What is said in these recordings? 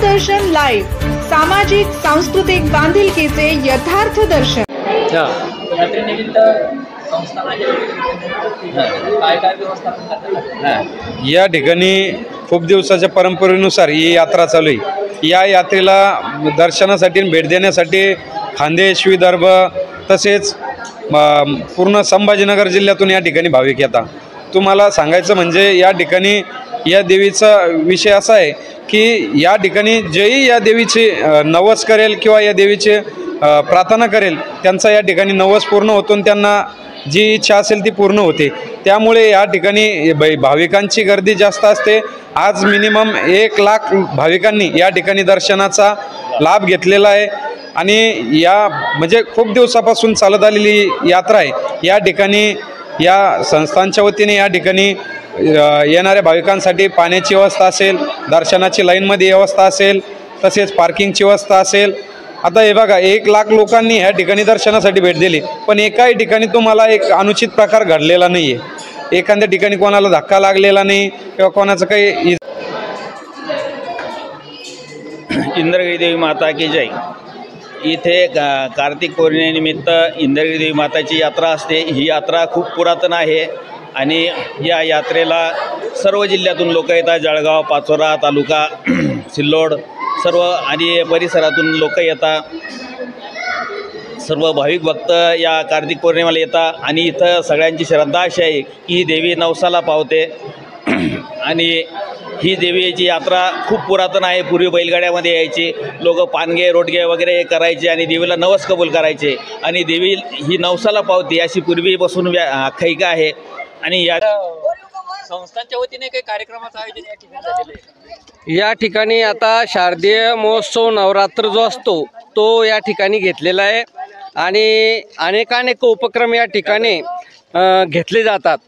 दूरदर्शन live, सामाजिक सांस्कृतिक बांधिलकीचे यथार्थ दर्शन। यात्रेनिमित्त संस्थानाच्या काय व्यवस्थापन करतात? या ठिकाणी खूप दिवसाच्या परंपरेनुसार ही यात्रा चालू आहे। या यात्रेला दर्शनासाठी भेट देण्यासाठी खानदेश, विदर्भ तसेच पूर्ण संभाजीनगर जिल्ह्यातून या ठिकाणी भाविक येतात। तुम्हाला सांगायचं म्हणजे या ठिकाणी या देवीचा विषय असा आहे की या ठिकाणी जेही या देवीचे नवस करेल किंवा या देवीचे प्रार्थना करेल त्यांचा या ठिकाणी नवस पूर्ण होतो आणि त्यांना जी इच्छा असेल ती पूर्ण होते। त्यामुळे या ठिकाणी भाविकांची गर्दी जास्त असते। आज मिनिमम 1 लाख भाविकांनी या ठिकाणी दर्शनाचा लाभ घेतलेला आहे आणि या म्हणजे खूप दिवसापासून चालत आलेली यात्रा आहे। या ठिकाणी या संस्थांच्या वतीने या ठिकाणी येणाऱ्या भाविकांसाठी पाण्याची व्यवस्था असेल, दर्शनाची लाईनमध्ये व्यवस्था असेल, तसेच पार्किंगची व्यवस्था असेल। आता हे बघा 1 लाख लोकांनी या ठिकाणी दर्शनासाठी भेट दिली, पण एकाही ठिकाणी तुम्हाला एक अनुचित प्रकार घडलेला नाही आहे। एखाद्या ठिकाणी कोणाला धक्का लागलेला नाही किंवा कोणाचं काही। इंद्रगिरी देवी माता की जय। इथे कार्तिक पौर्णिमेनिमित्त इंद्रगिरी देवी माताची यात्रा असते। ही यात्रा खूप पुरातन आहे आणि या यात्रेला सर्व जिल्ह्यातून लोक येतात। जळगाव, पाचोरा तालुका, सिल्लोड सर्व आणि परिसरातून लोक येतात। सर्व भाविक भक्त या कार्तिक पौर्णिमेला येतात आणि इथं सगळ्यांची श्रद्धा अशी आहे की ही देवी नवसाला पावते आणि ही देवीची यात्रा खूप पुरातन आहे। पूर्वी बैलगाड्यामध्ये यायची लोक, पानगे रोडगे वगैरे करायचे आणि देवीला नवस कबूल करायचे आणि देवी ही नवसाला पावते अशी पूर्वीपासून आख्यायिका आहे। आणि या संस्थांच्या वतीने काही कार्यक्रमाचं आयोजन या ठिकाणी झालेलं आहे। या ठिकाणी आता शारदीय महोत्सव नवरात्र जो असतो तो या ठिकाणी घेतलेला आहे आणि अनेक उपक्रम या ठिकाणी घेतले जातात।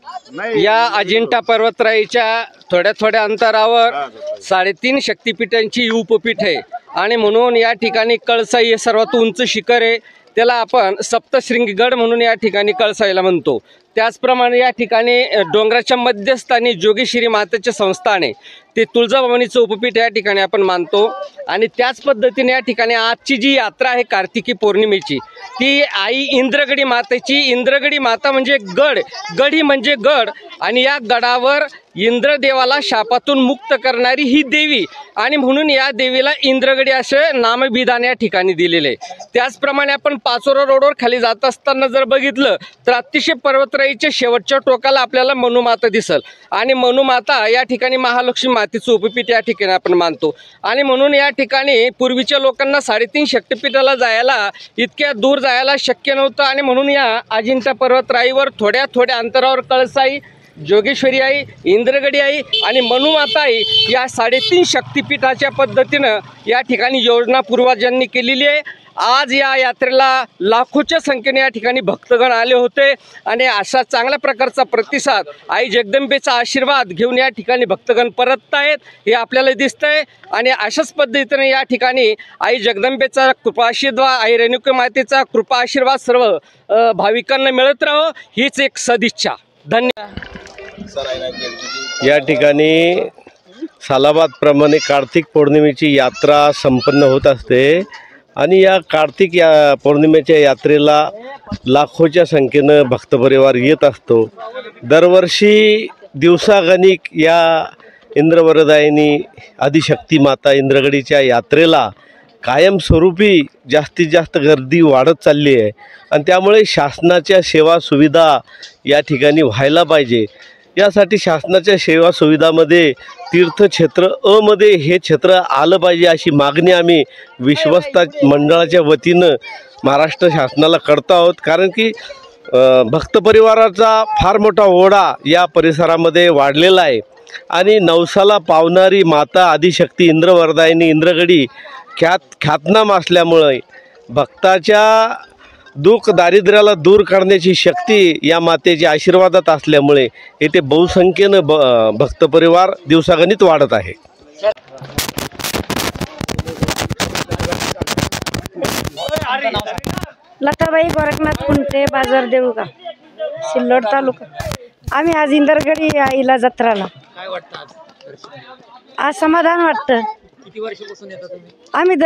या अजिंठा पर्वतराईच्या थोड्या अंतरावर 3.5 शक्तिपीठांची उपपीठ आहे आणि म्हणून या ठिकाणी कळसाई हे सर्वात उंच शिखर आहे। त्याला आपण सप्तशृंगगड म्हणून या ठिकाणी कळसाईला म्हणतो। त्याचप्रमाणे या ठिकाणी डोंगराच्या मध्यस्थानी जोगेश्वरी मातेचे संस्थान आहे, ते तुळजाभवानीचं उपपीठ या ठिकाणी आपण मानतो। आणि त्याच पद्धतीने या ठिकाणी आजची जी यात्रा आहे कार्तिकी पौर्णिमेची ती आई इंद्रगडी मातेची। इंद्रगडी माता म्हणजे गडी म्हणजे गड आणि या गडावर इंद्रदेवाला शापातून मुक्त करणारी ही देवी आणि म्हणून या देवीला इंद्रगडी असे नामविधान या ठिकाणी दिलेले आहे। त्याचप्रमाणे आपण पाचोरा रोडवर खाली जात असताना जर बघितलं तर अतिशय पर्वतराईच्या शेवटच्या टोकाला आपल्याला मनुमाता दिसल आणि मनुमाता या ठिकाणी महालक्ष्मी मातेचं उपपीठ या ठिकाणी आपण मानतो। आणि म्हणून या ठिकाणी पूर्वीच्या लोकांना 3.5 शक्तिपीठाला जायला इतक्या दूर जायला शक्य नव्हतं आणि म्हणून या अजिंठा पर्वतराईवर थोड्या अंतरावर कळसाई, जोगेश्वरी आई, इंद्रगडी आई आणि मनुमाता आई या 3.5 शक्तिपीठाच्या पद्धतीनं या ठिकाणी योजना पूर्वजांनी केलेली आहे। आज या यात्रेला लाखोच्या संख्येने या ठिकाणी भक्तगण आले होते आणि अशा चांगल्या प्रकारचा प्रतिसाद आई जगदंबेचा आशीर्वाद घेऊन या ठिकाणी भक्तगण परतत आहेत हे आपल्याला दिसतंय। आणि अशाच पद्धतीने या ठिकाणी आई जगदंबेचा कृपा आशीर्वाद, आई रेणुका मातेचा कृपा आशीर्वाद सर्व भाविकांना मिळत राहो हीच एक सदिच्छा। धन्यवाद। या ठिकाणी सालाबादप्रमाणे कार्तिक पौर्णिमेची यात्रा संपन्न होत असते आणि या कार्तिक पौर्णिमेच्या यात्रेला लाखोच्या संख्येनं भक्तपरिवार येत असतो। दरवर्षी दिवसागणिक या इंद्रवरदायिनी आदिशक्ती माता इंद्रगडीच्या यात्रेला कायमस्वरूपी जास्तीत जास्त गर्दी वाढत चालली आहे आणि त्यामुळे शासनाच्या सेवा सुविधा या ठिकाणी व्हायला पाहिजे। यासाठी शासनाच्या सेवा सुविधामध्ये तीर्थक्षेत्र अ मध्ये हे क्षेत्र आलं पाहिजे अशी मागणी आम्ही विश्वस्त मंडळाच्या वतीनं महाराष्ट्र शासनाला करतो आहोत। कारण की भक्तपरिवाराचा फार मोठा ओढा या परिसरामध्ये वाढलेला आहे आणि नवसाला पावणारी माता आदिशक्ती इंद्रवरदायिनी इंद्रगडी ख्यातनाम असल्यामुळे भक्ताच्या दुःख दारिद्र्याला दूर करण्याची शक्ती या मातेच्या आशीर्वादात असल्यामुळे येथे बहुसंख्येनं भक्तपरिवार दिवसागणिक वाढत आहे। लताबाई गोरखनाथ कुंटे, बाजार देऊळगाव, सिल्लोड तालुका। आम्ही आज इंद्रगडी आईला जत्राला। आज समाधान वाटतं। किती वर्षापासून येता तुम्ही? आम्ही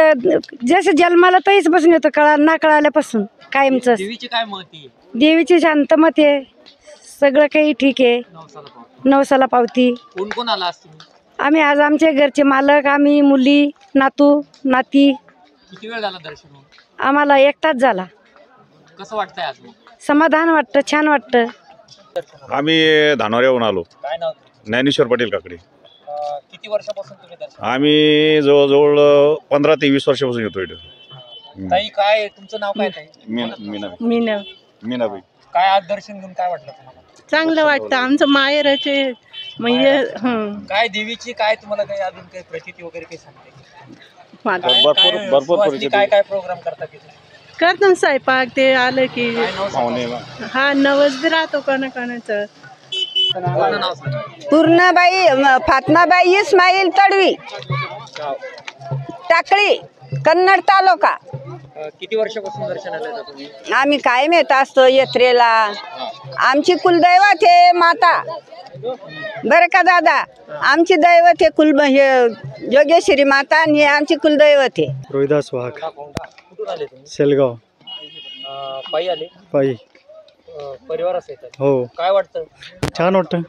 जसे जन्माला तरीच बसून येतो, ना कळाल्यापासून कायमच. देवीची काय महती आहे? देवीची शांतमत आहे, सगळं काही ठीक आहे. नवसाला पावते. नवसाला पावती. कोण कोण आला आज तुम्ही? आम्ही आज आमचे घरचे मालक, आम्ही मुली, नातू नाती. किती वेळ झाला दर्शन होऊन? आम्हाला 1 तास झाला. कसं वाटतंय आज मग? समाधान वाटतं, छान वाटतं. आम्ही धानोऱ्याहून आलो. काय नाव तुमचं? ज्ञानेश्वर पाटील काकडे. किती वर्षापासून तुम्ही दर्शन? आम्ही जवळजवळ 15 ते 20 वर्षापासून येतो इथं. ताई काय तुमचं नाव काय ताई? मीनाबाई. काय आज दर्शन घेऊन काय वाटलं तुम्हाला? चांगलं वाटतं, आमचं माहेरचे म्हणजे काय देवीची काय तुम्हाला काही अजून काही प्रचिती वगैरे काही सांगते? भरपूर परिस्थिती. काय काय प्रोग्राम करता तिथे? करतात स्वयंपाक, ते आलं की काय नाव सांगा? हा नवस बी राहतो कोणाकोणाचं. पूर्ण नाव सांगा. पूर्णाबाई फातमाबाई इस्माईल तडवी, टाकळी, कन्नड तालुका. किती वर्षापासून दर्शनाला येता तुम्ही? आम्ही कायम येत असतो यात्रेला. आमची कुलदैवत हे माता, बरं का दादा, आमची दैवत हे हे योगेश्वरी माता आणि हे आमची कुलदैवत आहे. रोहिदास वाघ, कुठून आले तुम्ही? सेलगाव. पायी आले? पायी. परिवार असेल? हो. काय वाटतं? छान वाटतं,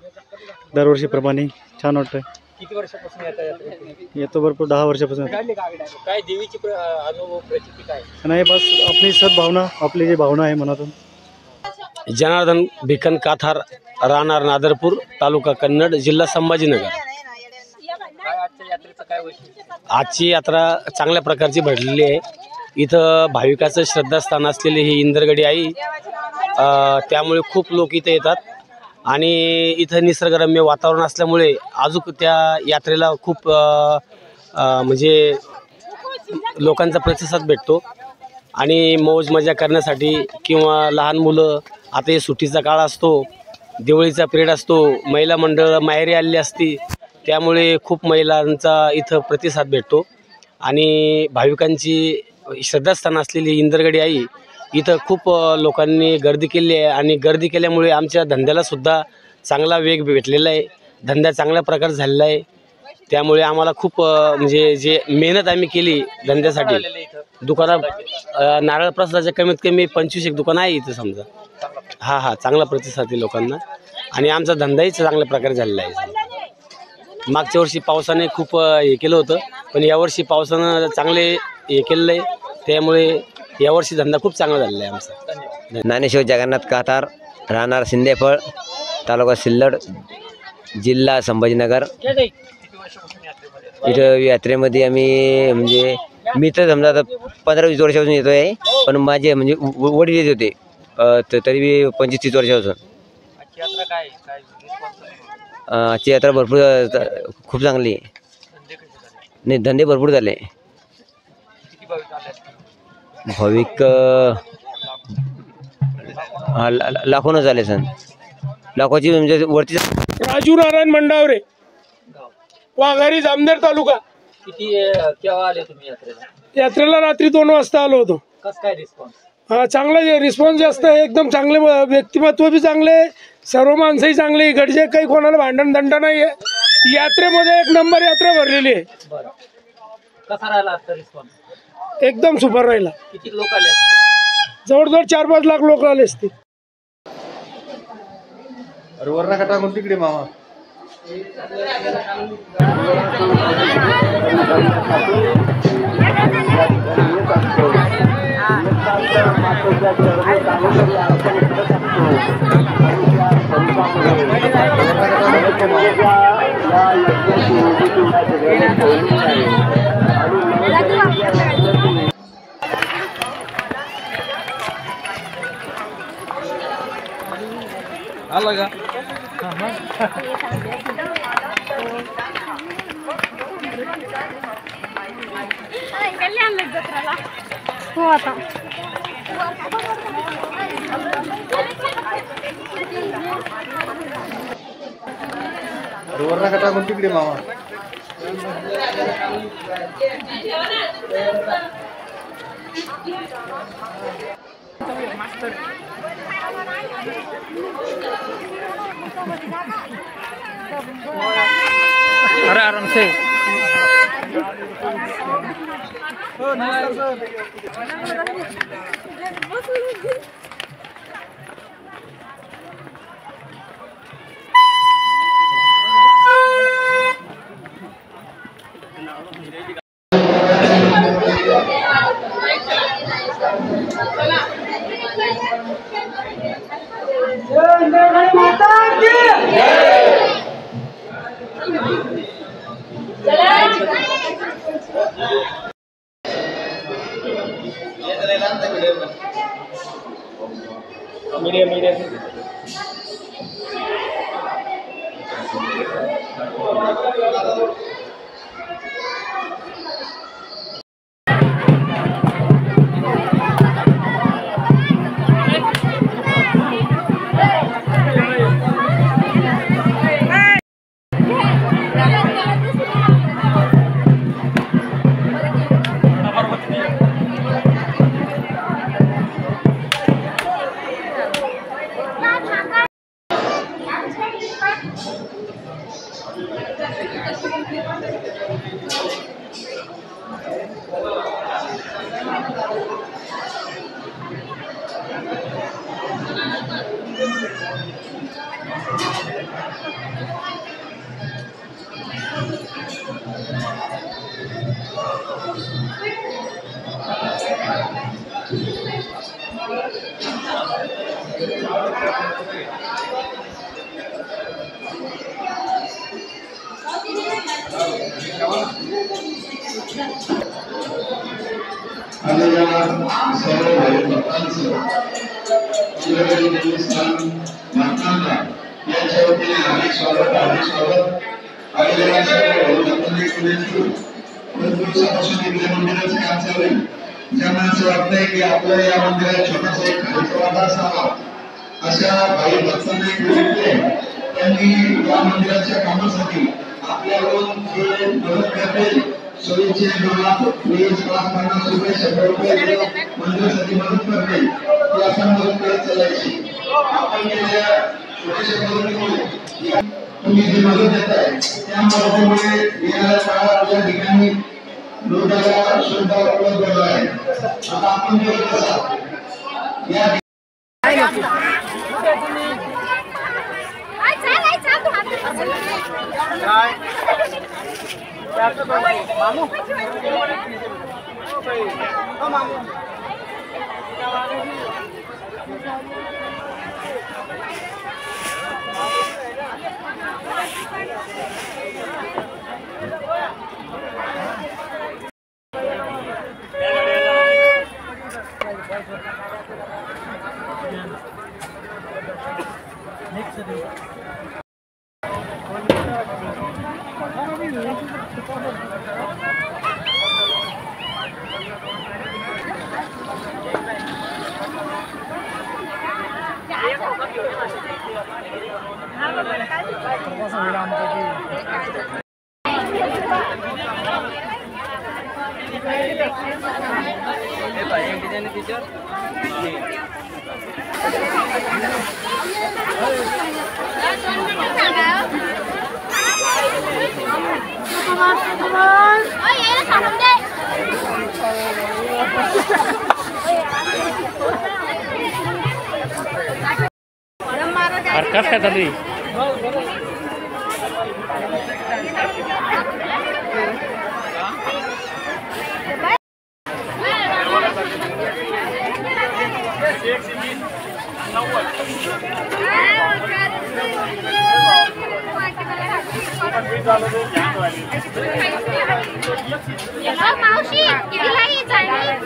दरवर्षीप्रमाणे छान वाटतं. किती वर्षापासून येता यात्रेला? येतो भरपूर, 10 वर्षापासून. काय देवीची अनुभव प्रचिती काय? नाही, बस आपली सद्भावना, आपली जी भावना आहे मनातून. जनार्दन भिकन काथार, राहणार नादरपूर, तालुका कन्नड, जिल्हा संभाजीनगर. काय आजच्या यात्रेचं काय वैशिष्ट्य? आजची यात्रा चांगल्या प्रकारची भरलेली आहे. इथं भाविकाचं श्रद्धास्थान असलेले ही इंदरगडी आई, त्यामुळे खूप लोक इथे येतात आणि इथं निसर्गरम्य वातावरण असल्यामुळे अजून त्या यात्रेला खूप म्हणजे लोकांचा प्रतिसाद भेटतो आणि मौज मजा करण्यासाठी किंवा लहान मुलं, आता हे सुट्टीचा काळ असतो, दिवाळीचा पिरियड असतो, महिला मंडळ माहेरी आलेली असती, त्यामुळे खूप महिलांचा इथं प्रतिसाद भेटतो आणि भाविकांची श्रद्धास्थान असलेली इंदरगडी आई इथं खूप लोकांनी गर्दी केली आहे आणि गर्दी केल्यामुळे आमच्या धंद्यालासुद्धा चांगला वेग भेटलेला आहे. धंदा चांगल्या प्रकारे झालेला आहे. त्यामुळे आम्हाला खूप म्हणजे जे मेहनत आम्ही केली धंद्यासाठी, दुकानात नारळ प्रसादाच्या कमीत कमी 25 दुकानं आहे इथं समजा. हा चांगला प्रतिसाद आहे लोकांना आणि आमचा धंदाही चांगल्या प्रकारे झालेला आहे. मागच्या वर्षी पावसाने खूप हे केलं होतं, पण यावर्षी पावसानं चांगले हे केलेलं आहे, त्यामुळे यावर्षी धंदा खूप चांगला झालेला आहे आमचा. ज्ञानेश्वर जगन्नाथ काथार, राहणार सिंदेफळ, तालुका सिल्लोड, जिल्हा संभाजीनगर. इथं यात्रेमध्ये आम्ही म्हणजे मी तर समजा आता 15-20 वर्षापासून येतो आहे, पण माझे म्हणजे वडील येत होते तरी 25-30 वर्षापासून. आजची यात्रा भरपूर खूप चांगली आहे. नाही, धंदे भरपूर झाले. भाविक लाखोनं झाले सण, लाखोची म्हणजे वरती. राजू नारायण मंडावरे, वाघारी, जामनेर तालुका. किती केव्हा आले तुम्ही यात्रेला? यात्रेला रात्री 2 वाजता आलो होतो. कसं काय रिस्पॉन्स? हा, चांगला रिस्पॉन्स जास्त आहे, एकदम चांगले व्यक्तिमत्व बी चांगले, सर्व माणसंही चांगली, इकडचे काही कोणाला भांडण दंड नाही आहे. यात्रेमध्ये 1 नंबर यात्रा भरलेली आहे. कसा राहिला आजचा रिस्पॉन्स? एकदम सुपर राहिला. किती लोक आले असतील? जवळजवळ 4-5 लाख लोक आले असतील. वरना का टाकून तिकडे मामा. आला का? हो आता वरना का टाकून तिकडे मामा. अरे आराम से ज्यांना असं वाटतंय की आपलं या मंदिरात छोटासा एक खर्च असावा अशा भाई भक्तांना एक विनंती आहे, त्यांनी या मंदिराच्या कामासाठी आपल्याकडून जे मदत करतील सोयीचे 20, 50 रुपये 100 रुपये मंदिरासाठी मदत करतील ती आपण मदत करत चालायची. आपण केलेल्या छोट्याशा मदतीमुळे तुम्ही जी मदत देताय त्या मदतीमुळे येणाऱ्या काळात या ठिकाणी लोकांना सुविधा उपलब्ध होणार आहे. आता आपण जे कसा या काय चालली मावशी कितीला जायला